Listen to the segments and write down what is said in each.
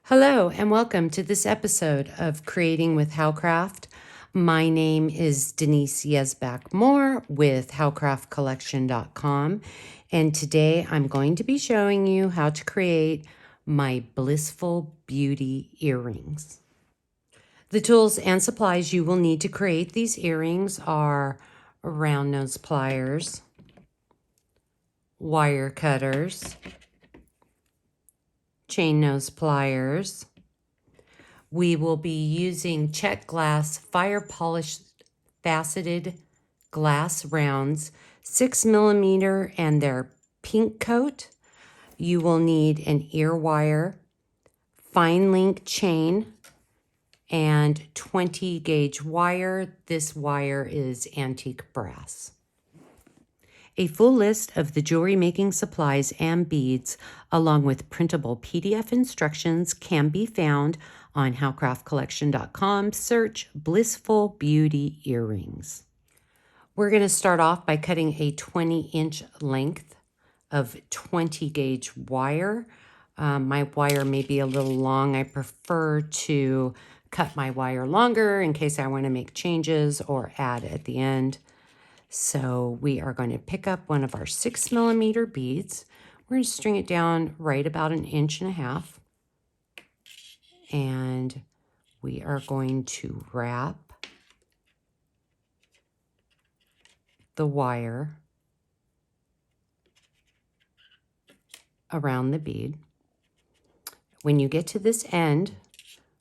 Hello and welcome to this episode of Creating with Howcraft. My name is Denise Yesbach Moore with howcraftcollection.com, and today I'm going to be showing you how to create my Blissful Beauty earrings. The tools and supplies you will need to create these earrings are round nose pliers, wire cutters, chain nose pliers. We will be using Czech glass fire polished faceted glass rounds, 6mm, and their pink coat. You will need an ear wire, fine link chain, and 20 gauge wire. This wire is antique brass. A full list of the jewelry making supplies and beads, along with printable PDF instructions, can be found on howcraftcollection.com. Search Blissful Beauty Earrings. We're going to start off by cutting a 20-inch length of 20 gauge wire. My wire may be a little long. I prefer to cut my wire longer in case I want to make changes or add at the end. So we are going to pick up one of our 6mm beads. We're going to string it down right about 1.5 inches. And we are going to wrap the wire around the bead. When you get to this end,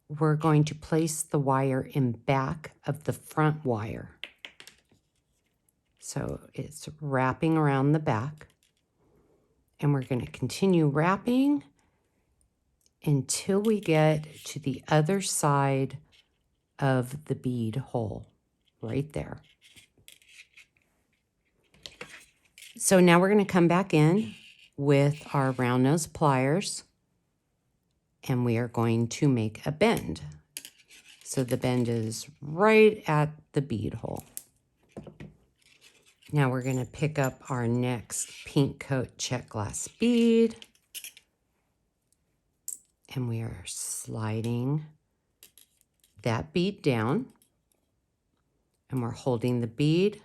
we're going to place the wire in back of the front wire. So it's wrapping around the back, and we're going to continue wrapping until we get to the other side of the bead hole, right there. So now we're going to come back in with our round nose pliers, and we are going to make a bend. So the bend is right at the bead hole. Now we're going to pick up our next pink coat Czech glass bead, and we are sliding that bead down, and we're holding the bead,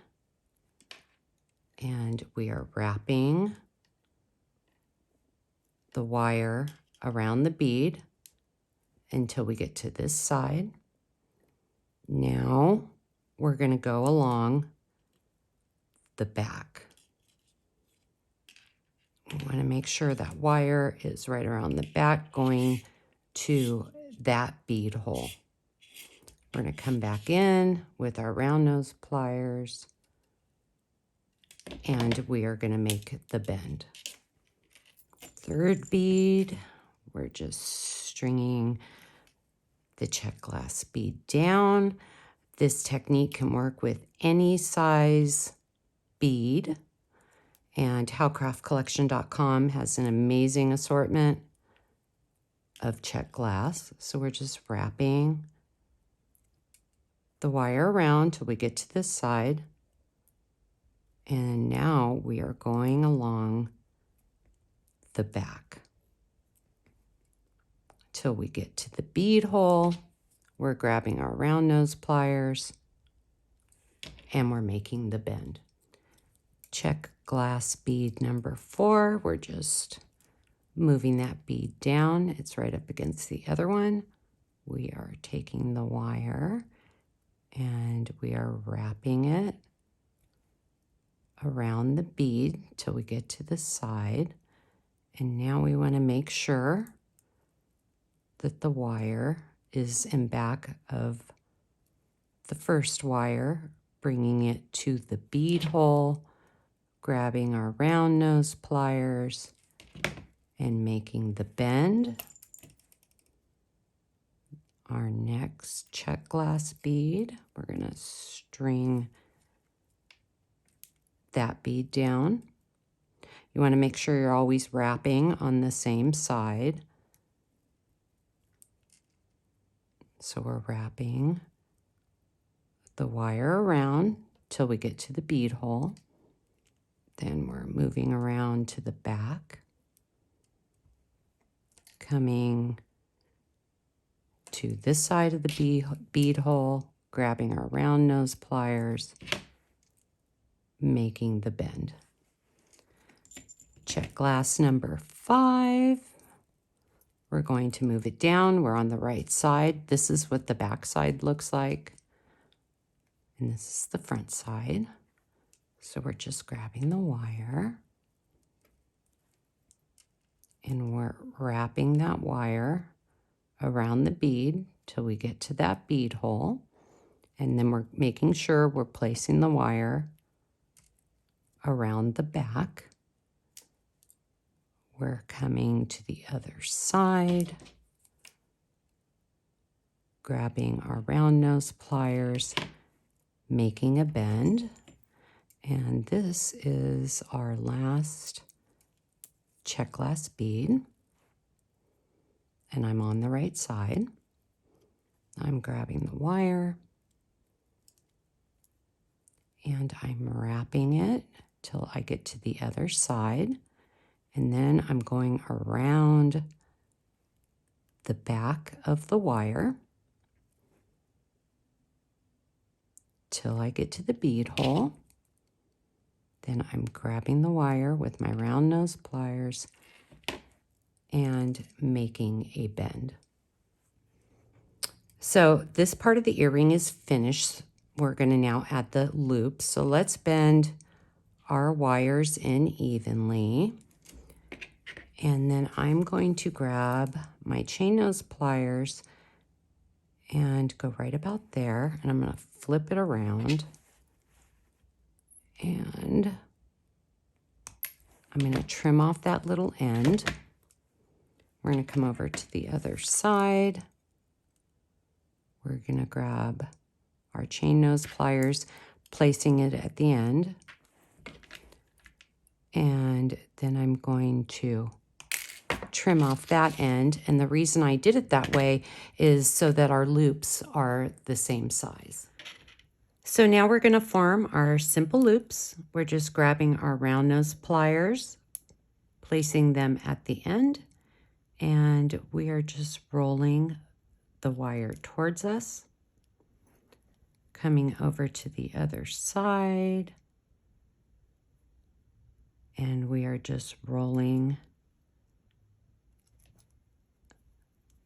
and we are wrapping the wire around the bead until we get to this side. Now we're going to go along the back. We want to make sure that wire is right around the back going to that bead hole. We're going to come back in with our round nose pliers, and we are going to make the bend. Third bead, we're just stringing the Czech glass bead down. This technique can work with any size bead, and howcraftcollection.com has an amazing assortment of Czech glass. So we're just wrapping the wire around till we get to this side, and now we are going along the back till we get to the bead hole. We're grabbing our round nose pliers, and we're making the bend. Czech glass bead number 4, we're just moving that bead down. It's right up against the other one. We are taking the wire and we are wrapping it around the bead till we get to the side. And now we want to make sure that the wire is in back of the first wire, bringing it to the bead hole, grabbing our round nose pliers and making the bend. Our next Czech glass bead, we're going to string that bead down. You want to make sure you're always wrapping on the same side. So we're wrapping the wire around till we get to the bead hole. Then we're moving around to the back, coming to this side of the bead hole, grabbing our round nose pliers, making the bend. Check glass number 5. We're going to move it down. We're on the right side. This is what the back side looks like. And this is the front side. So we're just grabbing the wire. And we're wrapping that wire around the bead till we get to that bead hole. And then we're making sure we're placing the wire around the back. We're coming to the other side, grabbing our round nose pliers, making a bend. And this is our last check glass bead. And I'm on the right side. I'm grabbing the wire and I'm wrapping it till I get to the other side. And then I'm going around the back of the wire till I get to the bead hole. Then I'm grabbing the wire with my round nose pliers and making a bend. So this part of the earring is finished. We're going to now add the loops. So let's bend our wires in evenly. And then I'm going to grab my chain nose pliers and go right about there. And I'm going to flip it around. And I'm going to trim off that little end. We're going to come over to the other side. We're going to grab our chain nose pliers, placing it at the end. And then I'm going to trim off that end. And the reason I did it that way is so that our loops are the same size. So now we're going to form our simple loops. We're just grabbing our round nose pliers, placing them at the end, and we are just rolling the wire towards us, coming over to the other side, and we are just rolling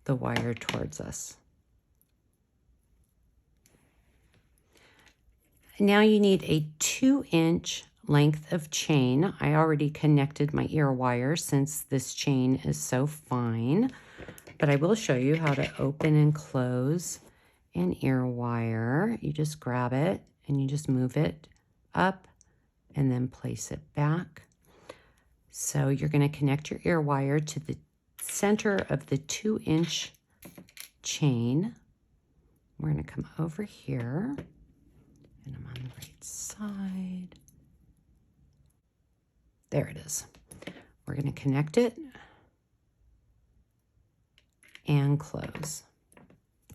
the wire towards us. Now you need a 2-inch length of chain. I already connected my ear wire since this chain is so fine, but I will show you how to open and close an ear wire. You just grab it and you just move it up and then place it back. So you're going to connect your ear wire to the center of the 2-inch chain. We're going to come over here, and I'm on the right side. There it is. We're going to connect it and close.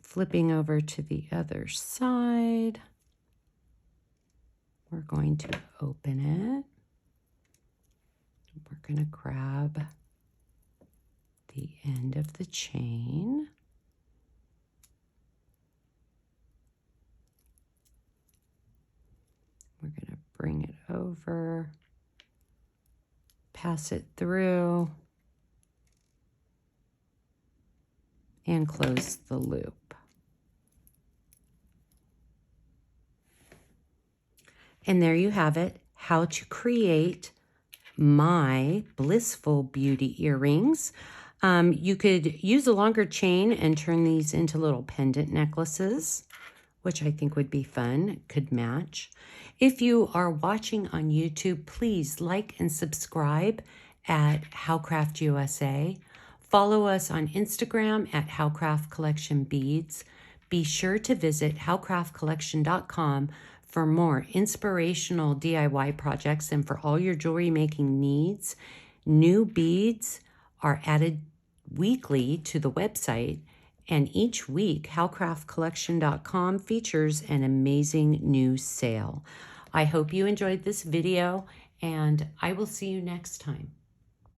Flipping over to the other side, we're going to open it. We're going to grab the end of the chain. We're going to bring it over, pass it through, and close the loop. And there you have it, how to create my Blissful Beauty earrings. You could use a longer chain and turn these into little pendant necklaces, which I think would be fun, could match. If you are watching on YouTube, please like and subscribe at Howcraft USA. Follow us on Instagram at Howcraft Collection Beads. Be sure to visit howcraftcollection.com for more inspirational DIY projects and for all your jewelry making needs. New beads are added weekly to the website, and each week howcraftcollection.com features an amazing new sale. I hope you enjoyed this video, and I will see you next time.